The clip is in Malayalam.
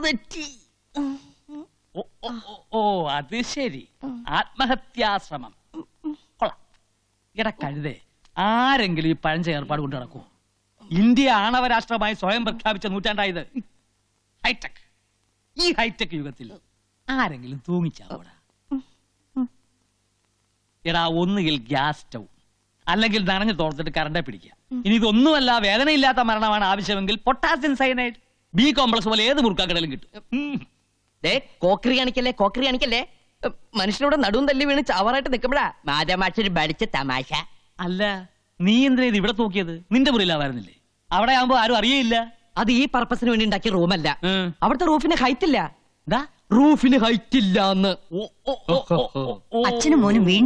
തെറ്റി. ഓ അത് ശരി, ആത്മഹത്യാശ്രമം. കൊള്ളാം. ഇട കഴുതേ, ആരെങ്കിലും ഈ പഴഞ്ച ഏർപ്പാട് കൊണ്ട് നടക്കുമോ? ഇന്ത്യ ആണവരാഷ്ട്രമായി സ്വയം പ്രഖ്യാപിച്ച നൂറ്റാണ്ടായത്. ഹൈടെക്. ഈ ഹൈടെക് യുഗത്തിൽ ആരെങ്കിലും തൂങ്ങിച്ചാവൂടാ? എടാ, ഒന്നുകിൽ ഗ്യാസ് സ്റ്റൗ, അല്ലെങ്കിൽ നനഞ്ഞു തോർത്തിട്ട് കറണ്ടെ പിടിക്കുക. ഇനി ഇതൊന്നുമല്ല, വേദനയില്ലാത്ത മരണമാണ് ആവശ്യമെങ്കിൽ പൊട്ടാസ്യം സയനൈഡ്, ബി കോംപ്ലക്സ് പോലെ ഏത് മുറുക്കാക്കടലും കിട്ടും. കോക്കറി കാണിക്കല്ലേ. മനുഷ്യനോട് നടുവും തല്ലി വീണ് ചാവാറായിട്ട് നിൽക്കുമ്പോഴാ മാതമാച്ചൊരു പഠിച്ച തമാശ. അല്ല, നീ എന്തിനാ ഇത് ഇവിടെ തൂക്കിയത്? നിന്റെ മുറിയിലാവായിരുന്നില്ലേ? അവിടെ ആവുമ്പോ ആരും അറിയില്ല. അത് ഈ പർപ്പസിന് വേണ്ടി ഉണ്ടാക്കിയ റൂമല്ല. അവിടുത്തെ റൂഫിന് ഹൈറ്റ് ഇല്ല. എന്താ റൂഫിന് ഹൈറ്റ് ഇല്ല. അച്ഛനും മോനും വീണ്ടും